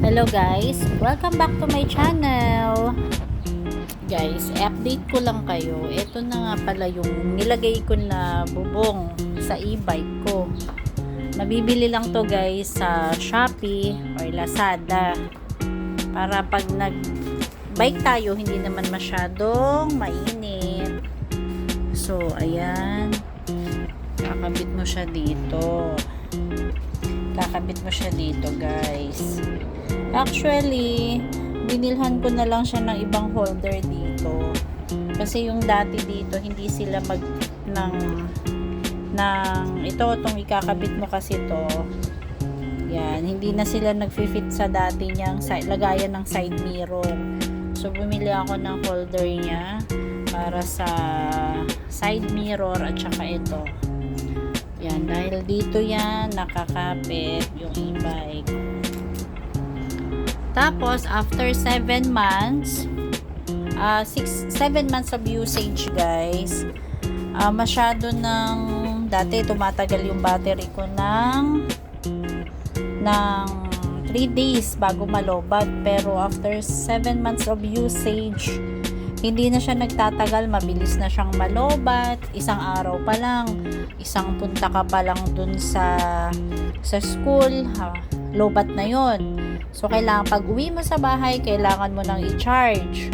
Hello guys, welcome back to my channel. Guys, update ko lang kayo. Ito na nga pala yung nilagay ko na bubong sa e-bike ko. Nabibili lang to guys sa Shopee or Lazada. Para pag nag-bike tayo, hindi naman masyadong mainit. So, ayan. Kakabit mo siya dito. Guys. Actually, binilhan ko na lang siya ng ibang holder dito. Kasi yung dati dito, hindi sila itong ikakabit mo kasi to. Yan, hindi na sila nagfi-fit sa dati niyang lagayan ng side mirror. So, bumili ako ng holder niya para sa side mirror at saka ito. Yan, dahil dito yan nakakapit yung e-bike. Tapos, after 7 months, 7 months of usage guys, masyado dati tumatagal yung battery ko ng 3 days bago malobat. Pero after 7 months of usage, hindi na siya nagtatagal, mabilis na siyang malobat. Isang araw pa lang, isang punta ka pa lang dun sa school, lobat na yon. So, kailangan pag uwi mo sa bahay, kailangan mo nang i-charge.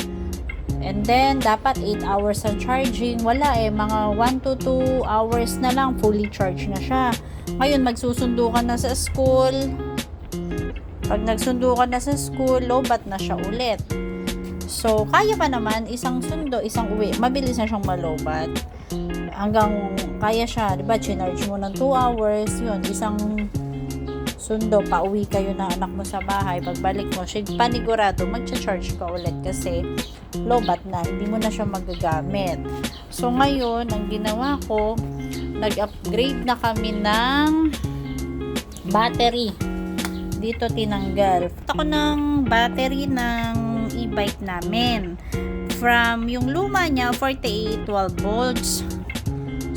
And then, dapat 8 hours ang charging. Wala mga 1 to 2 hours na lang, fully charged na siya. Ngayon, magsusundo ka na sa school. Pag nagsundo ka na sa school, lobat na siya ulit. So, kaya pa naman, isang sundo, isang uwi. Mabilis na siyang malobat. Hanggang kaya siya, diba, chinarge mo ng 2 hours, yun, isang sundo, pauwi kayo ng anak mo sa bahay. Pagbalik mo, panigurado, magcha-charge ka ulit kasi lobat na, hindi mo na siya magagamit. So, ngayon, ang ginawa ko, nag-upgrade na kami ng battery. Dito tinanggal. Ako ng battery ng e-bike namin. From yung luma niya, 48 12 volts.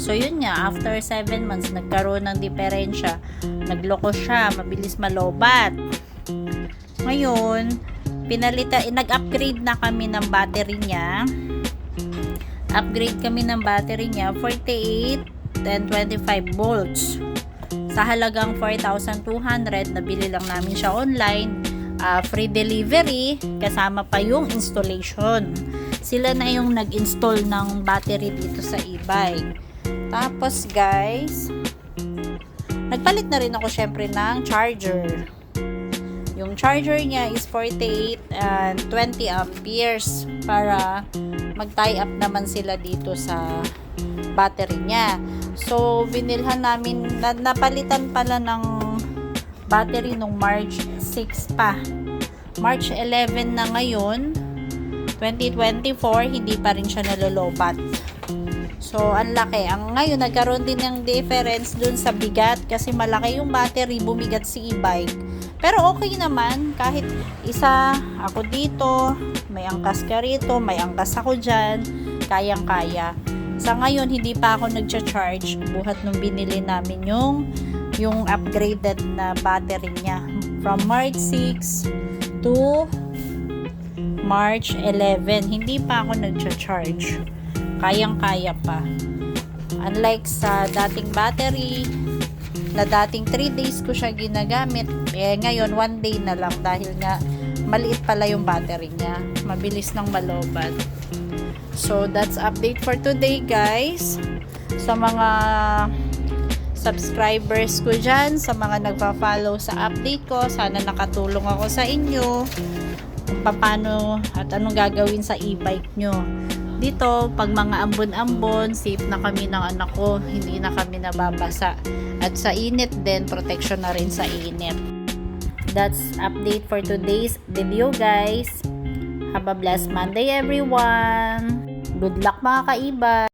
So, yun nga, after 7 months, nagkaroon ng diferensya. Nagloko siya, mabilis malobat. Ngayon, nag-upgrade na kami ng battery niya. Upgrade kami ng battery niya, 48 and 25 volts. Sa halagang 4,200, nabili lang namin siya online. Free delivery, kasama pa yung installation. Sila na yung nag-install ng battery dito sa e-bike. Tapos guys, nagpalit na rin ako syempre ng charger. Yung charger niya is 48 and 20 amperes para mag-tie up naman sila dito sa battery niya. So, binilhan namin, napalitan pala ng battery nung March 6 pa. March 11 na ngayon, 2024, hindi pa rin siya nalolobat. So, ang laki. Ngayon, nagkaroon din ng difference dun sa bigat kasi malaki yung battery, bumigat si e-bike. Pero okay naman, kahit isa ako dito, may angkas ka rito, may angkas ako dyan, kayang-kaya. Sa ngayon, hindi pa ako nagcha-charge buhat nung binili namin yung upgraded na battery niya. From March 6 to March 11, hindi pa ako nagcha-charge. Kayang-kaya pa. Unlike sa dating battery, na dating 3 days ko siya ginagamit, ngayon 1 day na lang dahil nga maliit pala yung battery niya. Mabilis nang malobat. So, that's update for today, guys. Sa mga subscribers ko dyan, sa mga nagpa-follow sa update ko, sana nakatulong ako sa inyo kung paano at anong gagawin sa e-bike nyo. Dito, pag mga ambon-ambon, safe na kami ng anak ko, hindi na kami nababasa. At sa init din, protection na rin sa init. That's update for today's video, guys. Have a blessed Monday, everyone. Good luck mga kaiba.